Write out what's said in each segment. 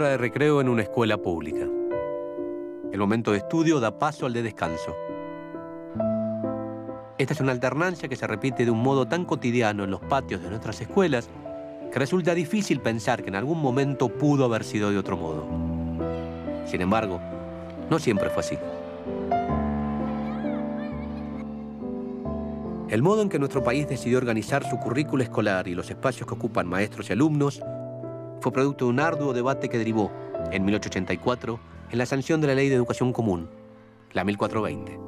hora de recreo en una escuela pública. El momento de estudio da paso al de descanso. Esta es una alternancia que se repite de un modo tan cotidiano en los patios de nuestras escuelas que resulta difícil pensar que en algún momento pudo haber sido de otro modo. Sin embargo, no siempre fue así. El modo en que nuestro país decidió organizar su currícula escolar y los espacios que ocupan maestros y alumnos fue producto de un arduo debate que derivó, en 1884, en la sanción de la Ley de Educación Común, la 1420.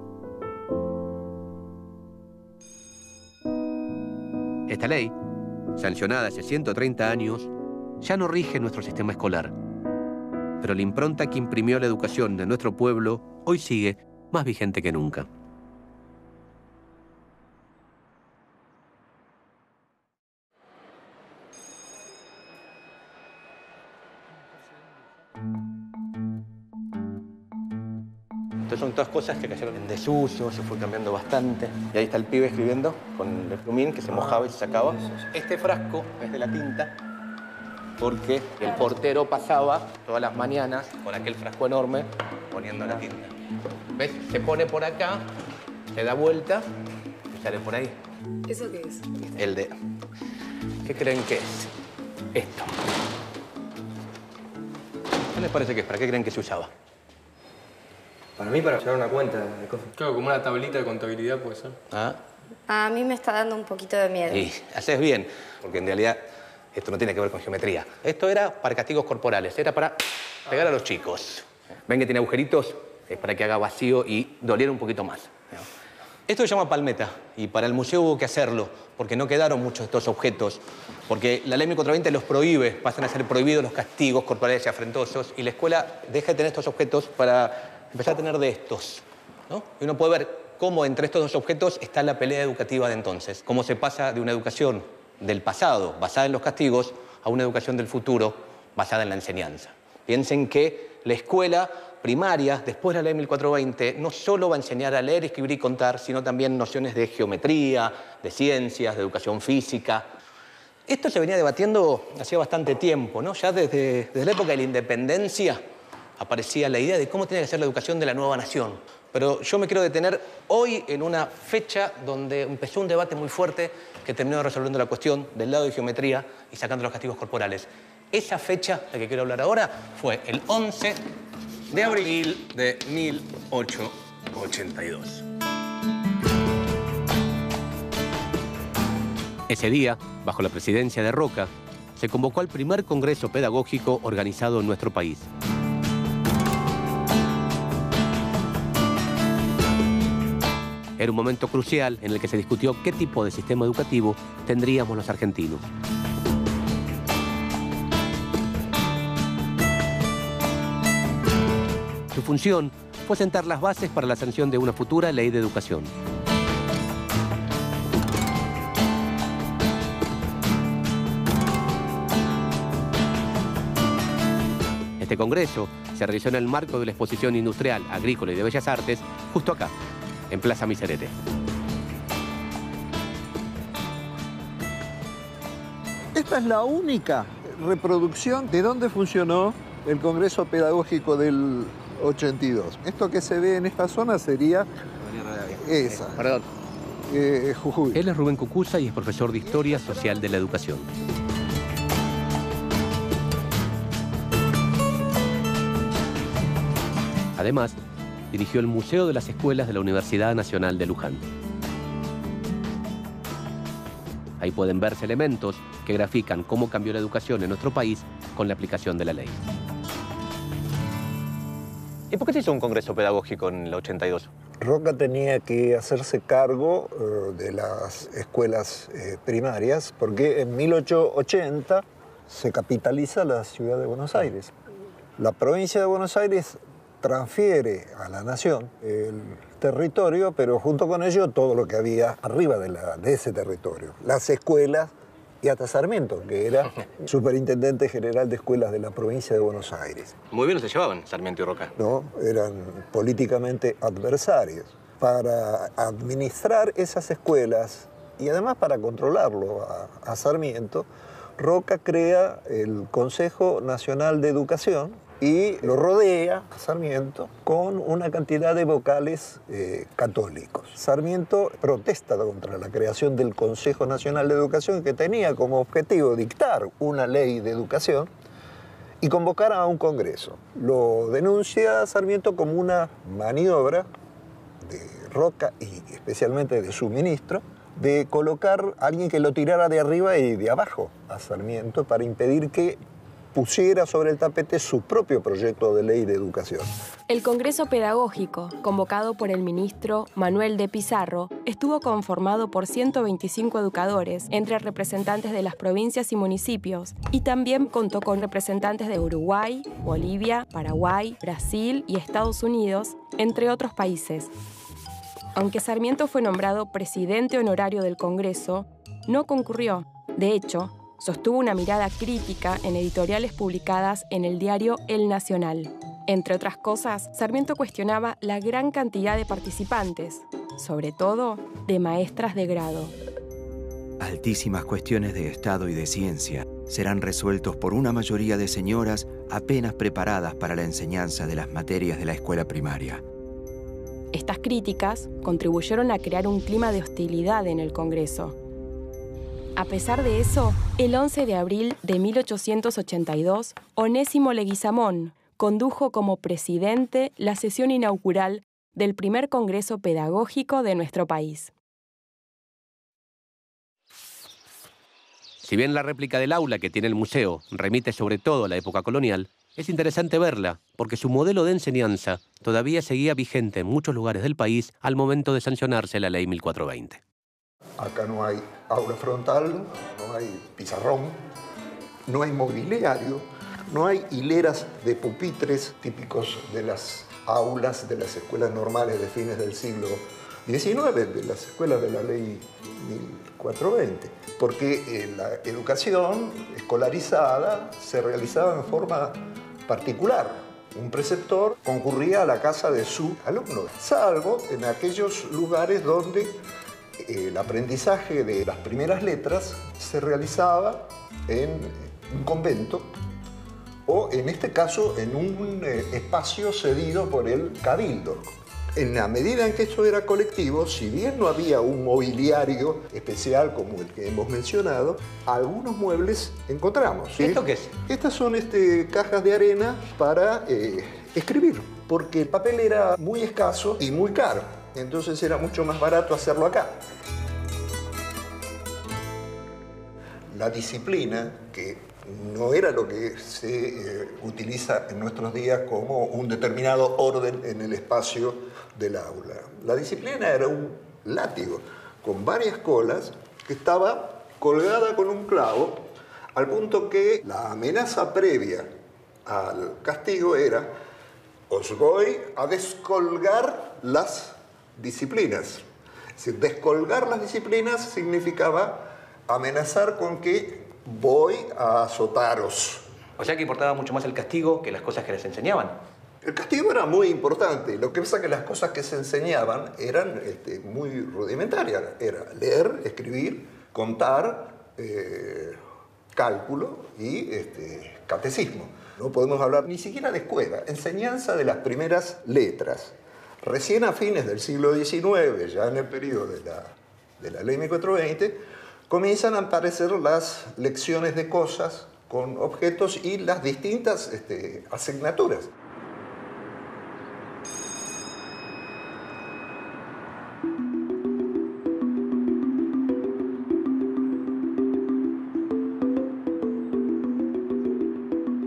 Esta ley, sancionada hace 130 años, ya no rige nuestro sistema escolar, pero la impronta que imprimió la educación de nuestro pueblo hoy sigue más vigente que nunca. Estas son todas cosas que cayeron en desuso, se fue cambiando bastante. Y ahí está el pibe escribiendo con el plumín que se mojaba y se sacaba. Este frasco es de la tinta porque el portero pasaba todas las mañanas con aquel frasco enorme poniendo la tinta. ¿Ves? Se pone por acá, se da vuelta y sale por ahí. ¿Eso qué es? El de... ¿Qué creen que es? Esto. ¿Qué les parece que es? ¿Para qué creen que se usaba? Para mí, para llevar una cuenta de cosas. Claro, como una tablita de contabilidad puede ser. ¿Ah? A mí me está dando un poquito de miedo. Y haces bien, porque en realidad esto no tiene que ver con geometría. Esto era para castigos corporales, era para pegar a los chicos. Ven que tiene agujeritos, es para que haga vacío y doliera un poquito más. Esto se llama palmeta y para el museo hubo que hacerlo, porque no quedaron muchos de estos objetos, porque la ley 1420 los prohíbe, pasan a ser prohibidos los castigos corporales y afrentosos, y la escuela deja de tener estos objetos para empezar a tener de estos, ¿no? Y uno puede ver cómo entre estos dos objetos está la pelea educativa de entonces, cómo se pasa de una educación del pasado, basada en los castigos, a una educación del futuro, basada en la enseñanza. Piensen que la escuela primaria, después de la ley 1420, no solo va a enseñar a leer, escribir y contar, sino también nociones de geometría, de ciencias, de educación física. Esto se venía debatiendo hacía bastante tiempo, ¿no? Ya desde la época de la independencia aparecía la idea de cómo tiene que ser la educación de la nueva nación. Pero yo me quiero detener hoy en una fecha donde empezó un debate muy fuerte que terminó resolviendo la cuestión del lado de geometría y sacando los castigos corporales. Esa fecha, la que quiero hablar ahora, fue el 11 de abril de 1882. Ese día, bajo la presidencia de Roca, se convocó al primer congreso pedagógico organizado en nuestro país. Era un momento crucial en el que se discutió qué tipo de sistema educativo tendríamos los argentinos. Su función fue sentar las bases para la sanción de una futura ley de educación. Este congreso se realizó en el marco de la Exposición Industrial, Agrícola y de Bellas Artes, justo acá, en Plaza Miserere. Esta es la única reproducción de dónde funcionó el Congreso Pedagógico del 82. Esto que se ve en esta zona sería esa. Perdón. Jujuy. Él es Rubén Cucuza y es profesor de Historia Social de la Educación. Además, dirigió el Museo de las Escuelas de la Universidad Nacional de Luján. Ahí pueden verse elementos que grafican cómo cambió la educación en nuestro país con la aplicación de la ley. ¿Y por qué se hizo un congreso pedagógico en el 82? Roca tenía que hacerse cargo de las escuelas primarias porque en 1880 se capitaliza la ciudad de Buenos Aires. La provincia de Buenos Aires transfiere a la nación el territorio, pero junto con ello todo lo que había arriba de ese territorio. Las escuelas y hasta Sarmiento, que era superintendente general de escuelas de la provincia de Buenos Aires. Muy bien no se llevaban Sarmiento y Roca. No, eran políticamente adversarios. Para administrar esas escuelas y además para controlarlo a Sarmiento, Roca crea el Consejo Nacional de Educación y lo rodea a Sarmiento con una cantidad de vocales católicos. Sarmiento protesta contra la creación del Consejo Nacional de Educación, que tenía como objetivo dictar una ley de educación y convocar a un congreso. Lo denuncia Sarmiento como una maniobra de Roca y especialmente de su ministro, de colocar a alguien que lo tirara de arriba y de abajo a Sarmiento para impedir que pusiera sobre el tapete su propio proyecto de ley de educación. El Congreso Pedagógico, convocado por el ministro Manuel de Pizarro, estuvo conformado por 125 educadores, entre representantes de las provincias y municipios, y también contó con representantes de Uruguay, Bolivia, Paraguay, Brasil y Estados Unidos, entre otros países. Aunque Sarmiento fue nombrado presidente honorario del Congreso, no concurrió. De hecho, sostuvo una mirada crítica en editoriales publicadas en el diario El Nacional. Entre otras cosas, Sarmiento cuestionaba la gran cantidad de participantes, sobre todo de maestras de grado. Altísimas cuestiones de Estado y de ciencia serán resueltos por una mayoría de señoras apenas preparadas para la enseñanza de las materias de la escuela primaria. Estas críticas contribuyeron a crear un clima de hostilidad en el Congreso. A pesar de eso, el 11 de abril de 1882, Onésimo Leguizamón condujo como presidente la sesión inaugural del primer Congreso Pedagógico de nuestro país. Si bien la réplica del aula que tiene el museo remite sobre todo a la época colonial, es interesante verla porque su modelo de enseñanza todavía seguía vigente en muchos lugares del país al momento de sancionarse la Ley 1420. Acá no hay aula frontal, no hay pizarrón, no hay mobiliario, no hay hileras de pupitres típicos de las aulas de las escuelas normales de fines del siglo XIX, de las escuelas de la Ley 1420, porque la educación escolarizada se realizaba en forma particular. Un preceptor concurría a la casa de su alumno, salvo en aquellos lugares donde el aprendizaje de las primeras letras se realizaba en un convento o, en este caso, en un espacio cedido por el cabildo. En la medida en que esto era colectivo, si bien no había un mobiliario especial como el que hemos mencionado, algunos muebles encontramos. ¿Esto qué es? Estas son cajas de arena para escribir, porque el papel era muy escaso y muy caro. Entonces era mucho más barato hacerlo acá. La disciplina, que no era lo que se utiliza en nuestros días como un determinado orden en el espacio del aula. La disciplina era un látigo con varias colas que estaba colgada con un clavo, al punto que la amenaza previa al castigo era: os voy a descolgar las disciplinas. Es decir, descolgar las disciplinas significaba amenazar con que voy a azotaros. O sea que importaba mucho más el castigo que las cosas que les enseñaban. El castigo era muy importante. Lo que pasa es que las cosas que se enseñaban eran muy rudimentarias. Era leer, escribir, contar, cálculo y catecismo. No podemos hablar ni siquiera de escuela. Enseñanza de las primeras letras. Recién a fines del siglo XIX, ya en el periodo de la Ley 1420, comienzan a aparecer las lecciones de cosas con objetos y las distintas asignaturas.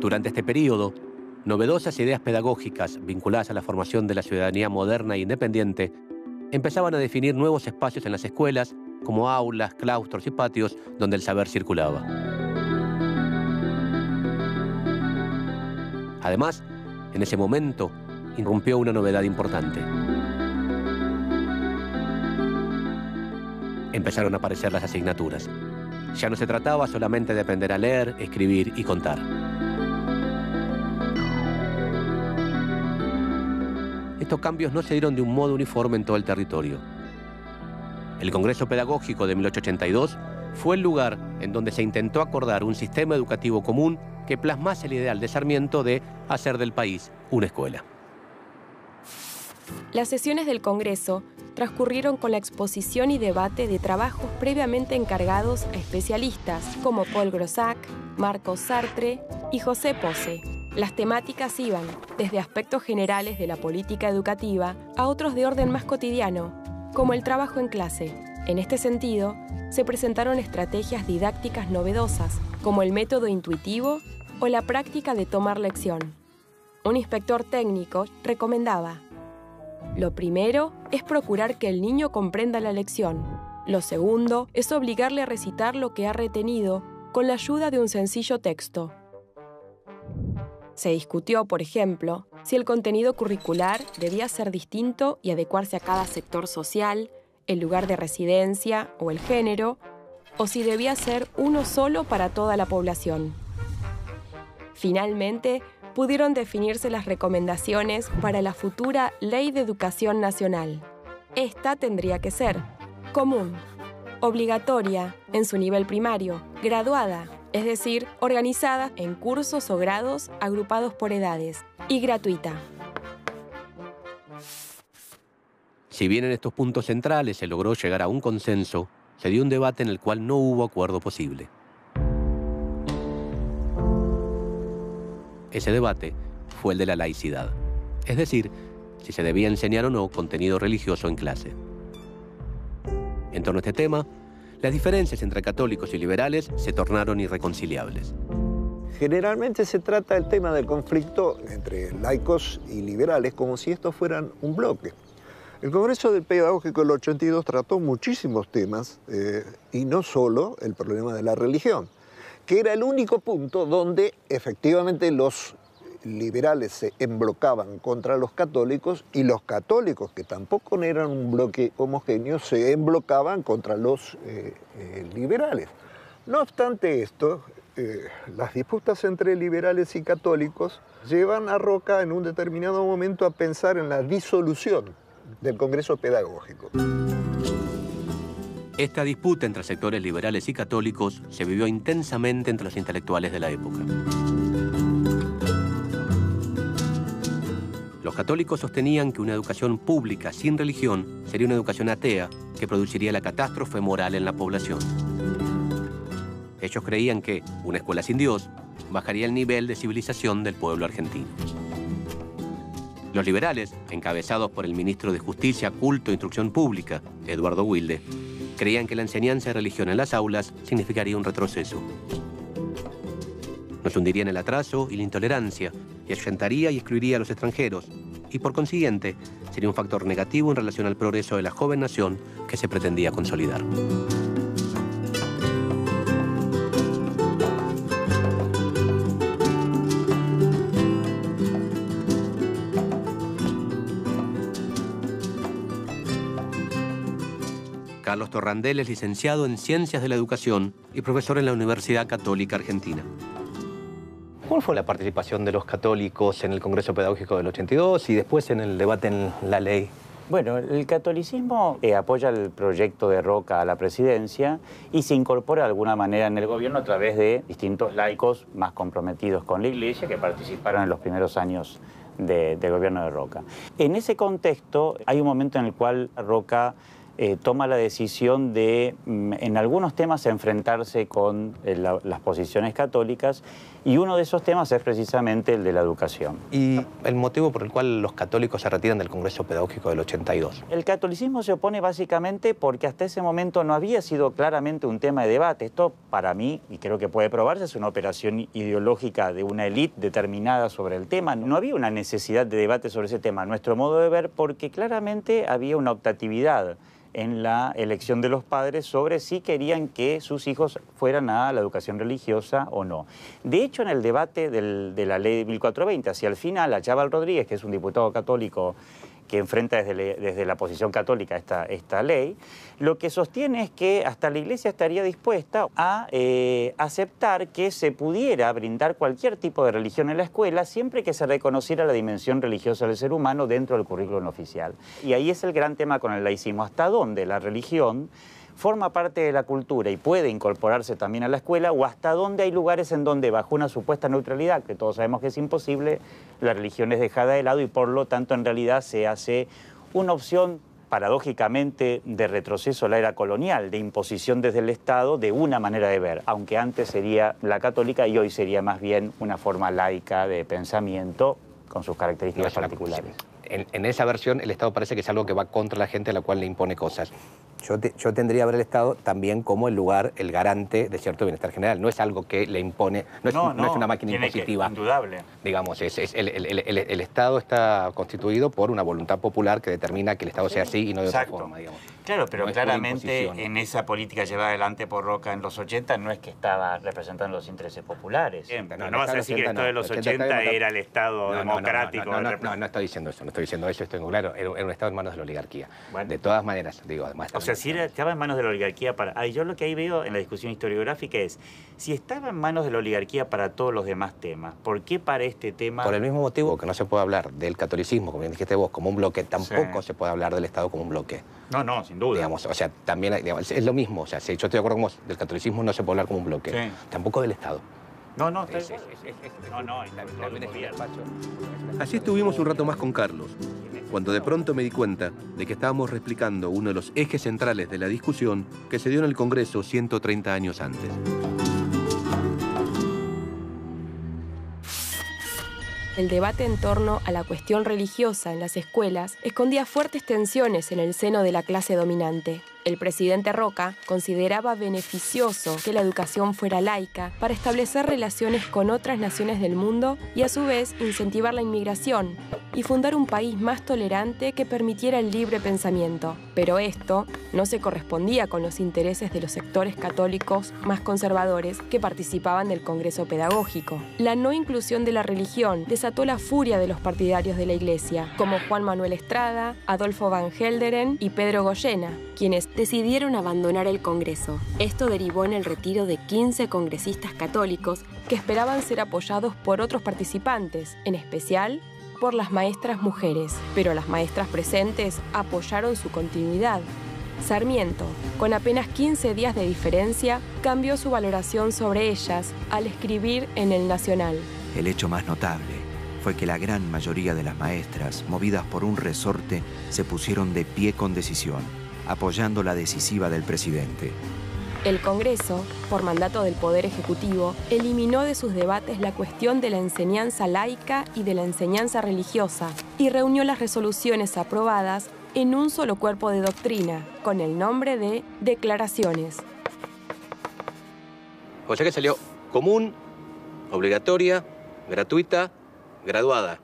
Durante este periodo, novedosas ideas pedagógicas vinculadas a la formación de la ciudadanía moderna e independiente empezaban a definir nuevos espacios en las escuelas, como aulas, claustros y patios donde el saber circulaba. Además, en ese momento, irrumpió una novedad importante. Empezaron a aparecer las asignaturas. Ya no se trataba solamente de aprender a leer, escribir y contar. Estos cambios no se dieron de un modo uniforme en todo el territorio. El Congreso Pedagógico de 1882 fue el lugar en donde se intentó acordar un sistema educativo común que plasmase el ideal de Sarmiento de hacer del país una escuela. Las sesiones del Congreso transcurrieron con la exposición y debate de trabajos previamente encargados a especialistas como Paul Grossac, Marcos Sartre y José Posse. Las temáticas iban desde aspectos generales de la política educativa a otros de orden más cotidiano, como el trabajo en clase. En este sentido, se presentaron estrategias didácticas novedosas, como el método intuitivo o la práctica de tomar lección. Un inspector técnico recomendaba: lo primero es procurar que el niño comprenda la lección. Lo segundo es obligarle a recitar lo que ha retenido con la ayuda de un sencillo texto. Se discutió, por ejemplo, si el contenido curricular debía ser distinto y adecuarse a cada sector social, el lugar de residencia o el género, o si debía ser uno solo para toda la población. Finalmente, pudieron definirse las recomendaciones para la futura Ley de Educación Nacional. Esta tendría que ser común, obligatoria en su nivel primario, graduada, es decir, organizada en cursos o grados agrupados por edades, y gratuita. Si bien en estos puntos centrales se logró llegar a un consenso, se dio un debate en el cual no hubo acuerdo posible. Ese debate fue el de la laicidad, es decir, si se debía enseñar o no contenido religioso en clase. En torno a este tema, las diferencias entre católicos y liberales se tornaron irreconciliables. Generalmente se trata el tema del conflicto entre laicos y liberales como si estos fueran un bloque. El Congreso del Pedagógico del 82 trató muchísimos temas y no solo el problema de la religión, que era el único punto donde efectivamente los liberales se emblocaban contra los católicos y los católicos, que tampoco eran un bloque homogéneo, se emblocaban contra los liberales. No obstante esto, las disputas entre liberales y católicos llevan a Roca en un determinado momento a pensar en la disolución del Congreso Pedagógico. Esta disputa entre sectores liberales y católicos se vivió intensamente entre los intelectuales de la época. Los católicos sostenían que una educación pública sin religión sería una educación atea que produciría la catástrofe moral en la población. Ellos creían que una escuela sin Dios bajaría el nivel de civilización del pueblo argentino. Los liberales, encabezados por el ministro de Justicia, Culto e Instrucción Pública, Eduardo Wilde, creían que la enseñanza de religión en las aulas significaría un retroceso. Nos hundiría en el atraso y la intolerancia, y ahuyentaría y excluiría a los extranjeros, y por consiguiente sería un factor negativo en relación al progreso de la joven nación que se pretendía consolidar. Carlos Torrandel es licenciado en Ciencias de la Educación y profesor en la Universidad Católica Argentina. ¿Cuál fue la participación de los católicos en el Congreso Pedagógico del 82 y después en el debate en la ley? Bueno, el catolicismo apoya el proyecto de Roca a la presidencia y se incorpora de alguna manera en el gobierno a través de distintos laicos más comprometidos con la Iglesia que participaron en los primeros años del gobierno de Roca. En ese contexto hay un momento en el cual Roca toma la decisión de, en algunos temas, enfrentarse con las posiciones católicas, y uno de esos temas es precisamente el de la educación. ¿Y el motivo por el cual los católicos se retiran del Congreso Pedagógico del 82? El catolicismo se opone básicamente porque hasta ese momento no había sido claramente un tema de debate. Esto, para mí, y creo que puede probarse, es una operación ideológica de una élite determinada sobre el tema. No había una necesidad de debate sobre ese tema, a nuestro modo de ver, porque claramente había una optatividad en la elección de los padres sobre si querían que sus hijos fueran a la educación religiosa o no. De hecho, en el debate de la ley de 1420, hacia el final, Achával Rodríguez, que es un diputado católico que enfrenta desde la posición católica esta ley, lo que sostiene es que hasta la Iglesia estaría dispuesta a aceptar que se pudiera brindar cualquier tipo de religión en la escuela siempre que se reconociera la dimensión religiosa del ser humano dentro del currículum oficial. Y ahí es el gran tema con el laicismo, hasta dónde la religión forma parte de la cultura y puede incorporarse también a la escuela, o hasta dónde hay lugares en donde, bajo una supuesta neutralidad, que todos sabemos que es imposible, la religión es dejada de lado y por lo tanto en realidad se hace una opción paradójicamente de retroceso a la era colonial, de imposición desde el Estado de una manera de ver, aunque antes sería la católica y hoy sería más bien una forma laica de pensamiento con sus características particulares. En esa versión el Estado parece que es algo que va contra la gente a la cual le impone cosas. Yo tendría que ver el Estado también como el lugar, el garante de cierto bienestar general. No es algo que le impone, no es una máquina impositiva. Indudable. Digamos, el Estado está constituido por una voluntad popular que determina que el Estado sea así y no de otra forma, digamos. Claro, pero no claramente en esa política llevada adelante por Roca en los 80 no es que estaba representando los intereses populares. No vas a decir que el Estado de los 80 era el Estado democrático. No estoy diciendo eso, no estoy diciendo eso, estoy claro, era un Estado en manos de la oligarquía. Bueno. De todas maneras, digo, además... O sea, si estaba en manos de la oligarquía para... yo lo que ahí veo en la discusión historiográfica es, si estaba en manos de la oligarquía para todos los demás temas, ¿por qué para este tema...? Por el mismo motivo que no se puede hablar del catolicismo, como bien dijiste vos, como un bloque, tampoco se puede hablar del Estado como un bloque. No, sin duda. Digamos, o sea, también digamos, es lo mismo. O sea, si yo estoy de acuerdo con vos, del catolicismo no se puede hablar como un bloque. Tampoco del Estado. Así estuvimos un rato más con Carlos, cuando de pronto me di cuenta de que estábamos replicando uno de los ejes centrales de la discusión que se dio en el Congreso 130 años antes. El debate en torno a la cuestión religiosa en las escuelas escondía fuertes tensiones en el seno de la clase dominante. El presidente Roca consideraba beneficioso que la educación fuera laica para establecer relaciones con otras naciones del mundo y a su vez incentivar la inmigración y fundar un país más tolerante que permitiera el libre pensamiento. Pero esto no se correspondía con los intereses de los sectores católicos más conservadores que participaban del Congreso Pedagógico. La no inclusión de la religión desató la furia de los partidarios de la Iglesia, como Juan Manuel Estrada, Adolfo Van Gelderen y Pedro Goyena, quienes decidieron abandonar el Congreso. Esto derivó en el retiro de 15 congresistas católicos que esperaban ser apoyados por otros participantes, en especial por las maestras mujeres. Pero las maestras presentes apoyaron su continuidad. Sarmiento, con apenas 15 días de diferencia, cambió su valoración sobre ellas al escribir en El Nacional. El hecho más notable fue que la gran mayoría de las maestras, movidas por un resorte, se pusieron de pie con decisión, apoyando la decisiva del presidente. El Congreso, por mandato del Poder Ejecutivo, eliminó de sus debates la cuestión de la enseñanza laica y de la enseñanza religiosa y reunió las resoluciones aprobadas en un solo cuerpo de doctrina, con el nombre de Declaraciones. O sea que salió común, obligatoria, gratuita, graduada.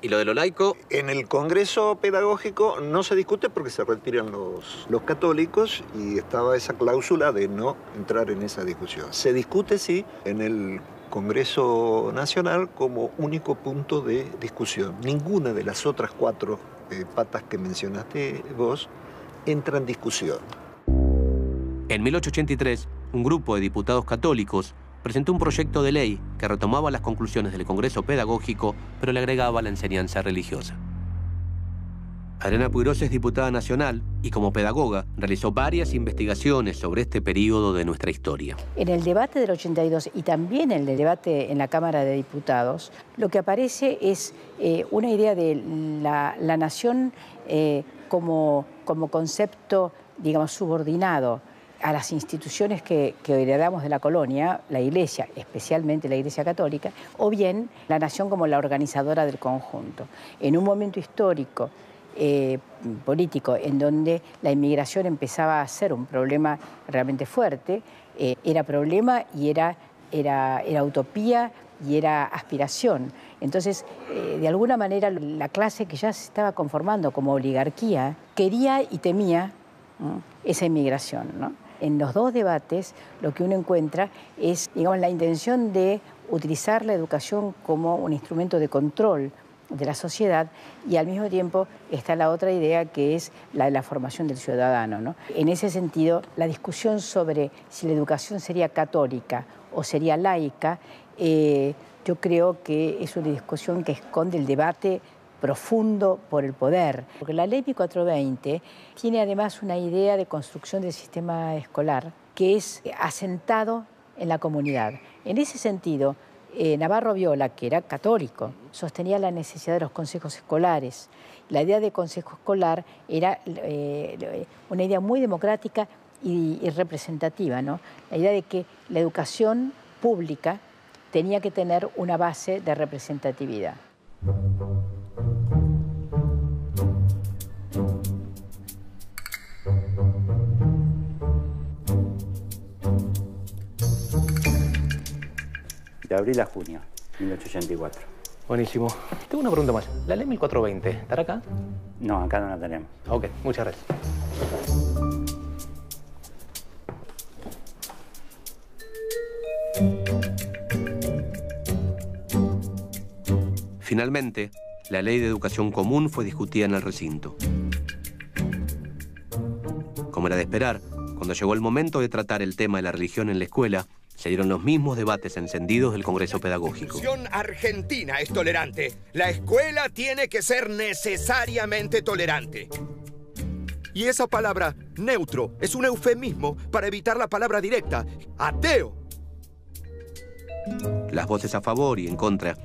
¿Y lo de lo laico? En el Congreso Pedagógico no se discute porque se retiran los católicos y estaba esa cláusula de no entrar en esa discusión. Se discute, sí, en el Congreso Nacional como único punto de discusión. Ninguna de las otras 4 patas que mencionaste vos entra en discusión. En 1883, un grupo de diputados católicos presentó un proyecto de ley que retomaba las conclusiones del Congreso Pedagógico, pero le agregaba la enseñanza religiosa. Adriana Puiggrós es diputada nacional y como pedagoga realizó varias investigaciones sobre este periodo de nuestra historia. En el debate del 82 y también en el debate en la Cámara de Diputados, lo que aparece es una idea de la nación como concepto, digamos, subordinado a las instituciones que heredamos de la colonia, la Iglesia, especialmente la Iglesia Católica, o bien la nación como la organizadora del conjunto. En un momento histórico, político, en donde la inmigración empezaba a ser un problema realmente fuerte, era problema y era utopía y era aspiración. Entonces, de alguna manera, la clase que ya se estaba conformando como oligarquía quería y temía esa inmigración, ¿no? En los 2 debates lo que uno encuentra es, digamos, la intención de utilizar la educación como un instrumento de control de la sociedad y al mismo tiempo está la otra idea que es la de la formación del ciudadano, ¿no? En ese sentido, la discusión sobre si la educación sería católica o sería laica, yo creo que es una discusión que esconde el debate profundo por el poder. Porque la ley 1420 tiene además una idea de construcción del sistema escolar que es asentado en la comunidad. En ese sentido, Navarro Viola, que era católico, sostenía la necesidad de los consejos escolares. La idea de consejo escolar era una idea muy democrática y representativa, ¿no? La idea de que la educación pública tenía que tener una base de representatividad. De abril a junio, 1884. Buenísimo. Tengo una pregunta más. ¿La ley 1420 estará acá? No, acá no la tenemos. Ok, muchas gracias. Finalmente, la Ley de Educación Común fue discutida en el recinto. Como era de esperar, cuando llegó el momento de tratar el tema de la religión en la escuela, se dieron los mismos debates encendidos del Congreso Pedagógico. La Constitución argentina es tolerante. La escuela tiene que ser necesariamente tolerante. Y esa palabra, neutro, es un eufemismo para evitar la palabra directa, ateo. Las voces a favor y en contra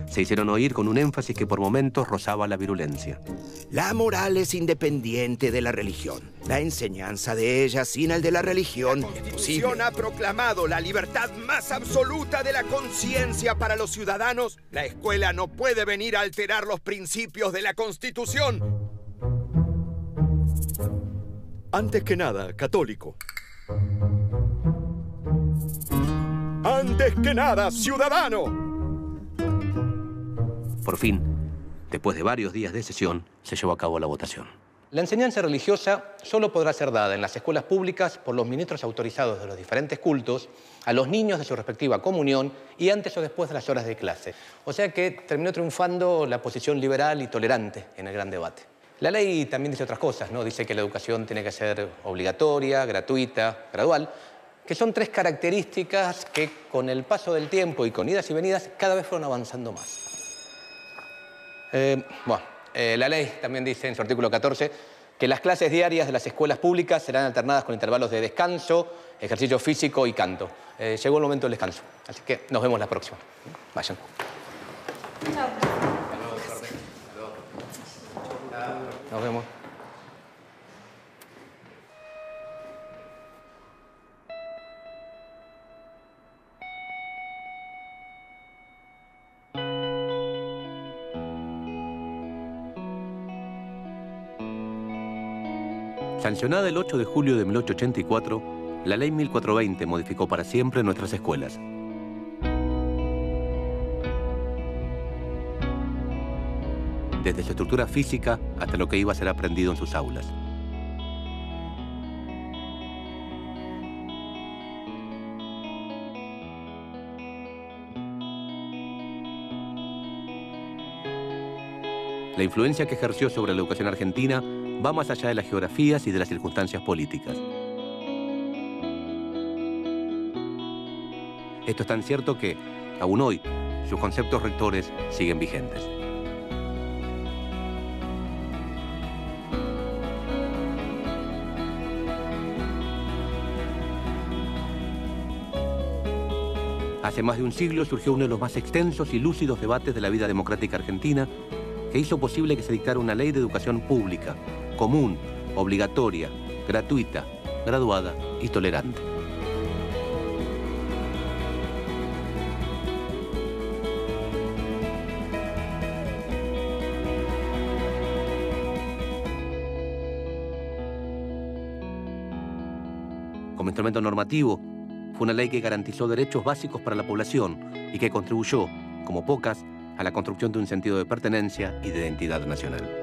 se hicieron oír con un énfasis que por momentos rozaba la virulencia. La moral es independiente de la religión. La enseñanza de ella sin el de la religión es posible. La Constitución ha proclamado la libertad más absoluta de la conciencia para los ciudadanos. La escuela no puede venir a alterar los principios de la Constitución. Antes que nada, católico. Antes que nada, ciudadano. Por fin, después de varios días de sesión, se llevó a cabo la votación. La enseñanza religiosa solo podrá ser dada en las escuelas públicas por los ministros autorizados de los diferentes cultos, a los niños de su respectiva comunión y antes o después de las horas de clase. O sea que terminó triunfando la posición liberal y tolerante en el gran debate. La ley también dice otras cosas, ¿no? Dice que la educación tiene que ser obligatoria, gratuita, gradual, que son tres características que con el paso del tiempo y con idas y venidas cada vez fueron avanzando más. La ley también dice en su artículo 14 que las clases diarias de las escuelas públicas serán alternadas con intervalos de descanso, ejercicio físico y canto. Llegó el momento del descanso, así que nos vemos la próxima. Vayan. Chao. Nos vemos. Sancionada el 8 de julio de 1884, la Ley 1420 modificó para siempre nuestras escuelas. Desde su estructura física hasta lo que iba a ser aprendido en sus aulas. La influencia que ejerció sobre la educación argentina va más allá de las geografías y de las circunstancias políticas. Esto es tan cierto que, aún hoy, sus conceptos rectores siguen vigentes. Hace más de un siglo surgió uno de los más extensos y lúcidos debates de la vida democrática argentina que hizo posible que se dictara una ley de educación pública, común, obligatoria, gratuita, graduada y tolerante. Como instrumento normativo, fue una ley que garantizó derechos básicos para la población y que contribuyó, como pocas, a la construcción de un sentido de pertenencia y de identidad nacional.